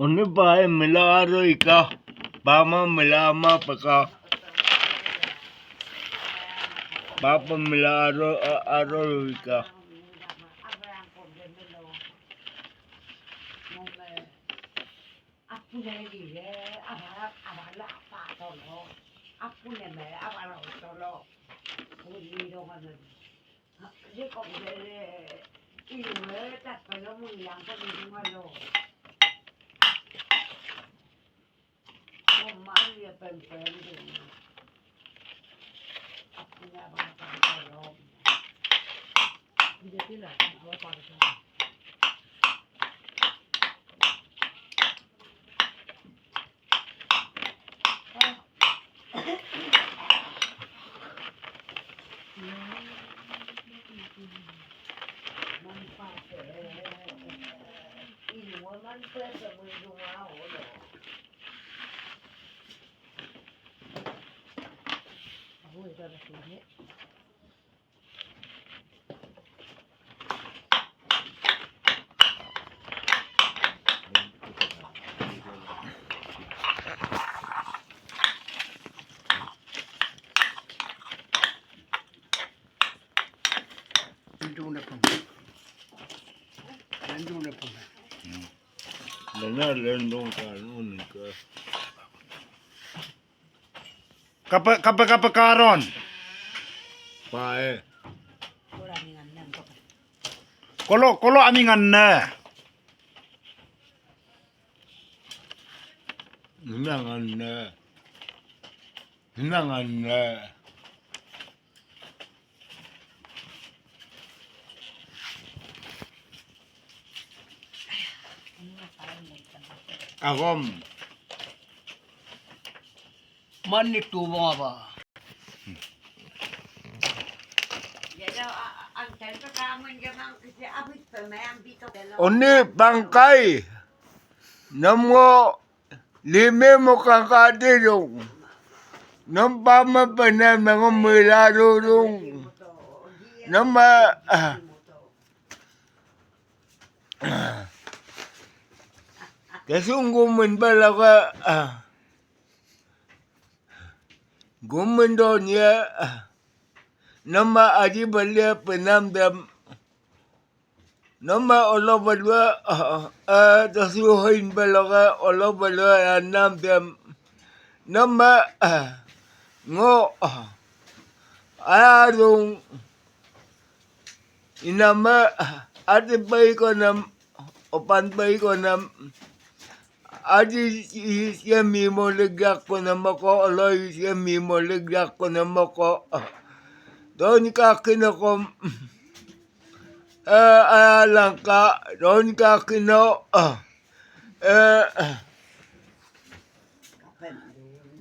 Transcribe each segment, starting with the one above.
Onu bae milaro ika bama milama paka papa milaro aro ika Mana lendong kanun ka Kapag karon. pae Kolo amingan na. hinangan na akom Manik tubong apa? oni bangkai namo lime mo kakadilong nam pama pana mga milarong nama kasungguman balaga gumendo niya nama aji balia penamdam nama Allah balwa tasuhin balaga Allah balwa namdam nama ngo arong inama ati bay ko nam opan bay ko nam ati siya mimo ligyak ko nam ako aloy siya mimo ligyak ko nam ako doon ka kinakom alang ka doon ka kino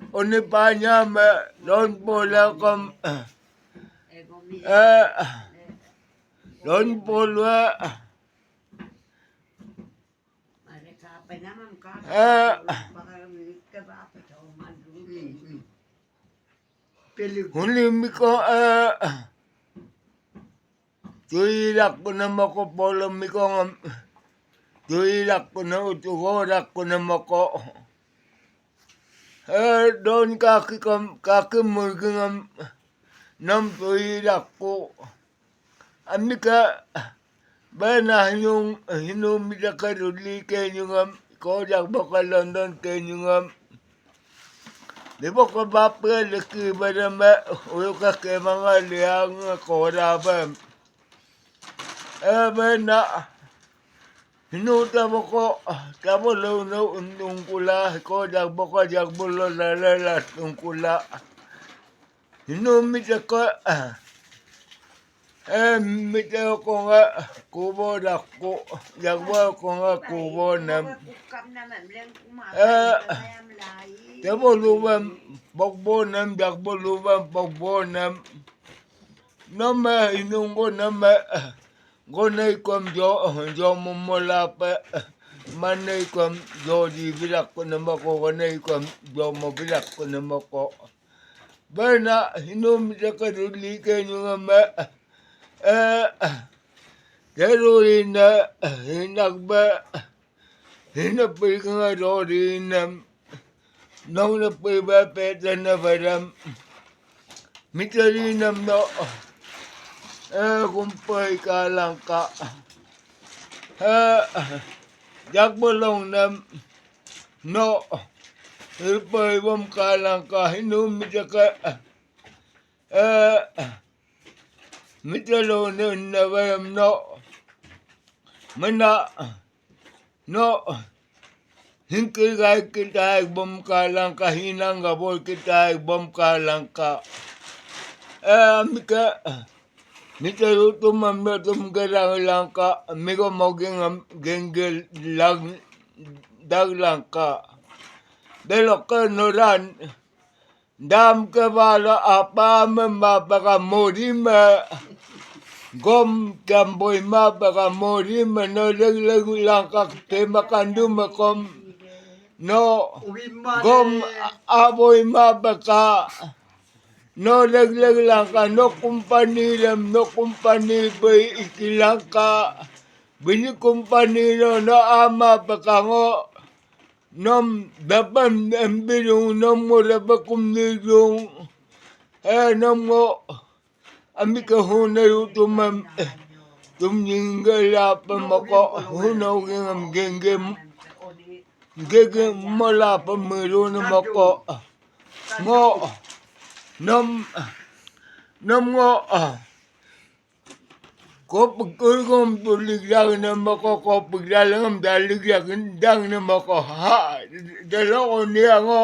oni pa niya doon po lang kom doon po lang Hulim ko tuilak ko na mako polom ko ngam tuilak ko na utugorak ko na mako doon kakimurgam nam tuilak ko amika bana yung hinumida karuli kenyungam kodak baka London kenyungam di ba ko bapel ki badama uyo ka ke mga liang kodabam bana hinuta mo ko kabulo no undong kula kodak baka jagbulo lalalat ng kula hinumida ko mita ko nga kubo dako jagwa ko nga kubo nam tabo lubam bogbo nam jagbo lubam bogbo nam nama inunggo nama gonay kom jo momola pa manay kom jo di bilak ko nama ko gonay kom jo mo bilak ko nama ko bana hinum ja ka ruli kenyo nga Pero hinagba hinapilga rorinam nong na piba peta na varam mitalinam no kumpay ka lang ka jakbolong nam no ilpay bom ka lang ka hinumita ka mitalo na varam no mana no hingkay kita bom ka lang ka hinang gabol kita bom ka lang ka mika mitalo tumam garang lang ka migo moging gengel lang dag lang ka delo ka noran dam ka bala apa mapaka morima gom kamboy mapaka morima no leg lang ka tema kandu makom no gom aboy mapaka no leg lang ka no kumpani bay ikilang ka bini kumpani no ama pakango nom dapan ambirung nom mo rabakum nilung nom mo amika hunay tumam tumingala pa mako hunaw ng gengem mala pa mero na mako mo nom mo ko pagkulgom tuliglang na mako ko paglalang daligyan dang na mako ha dalo ko niya ngo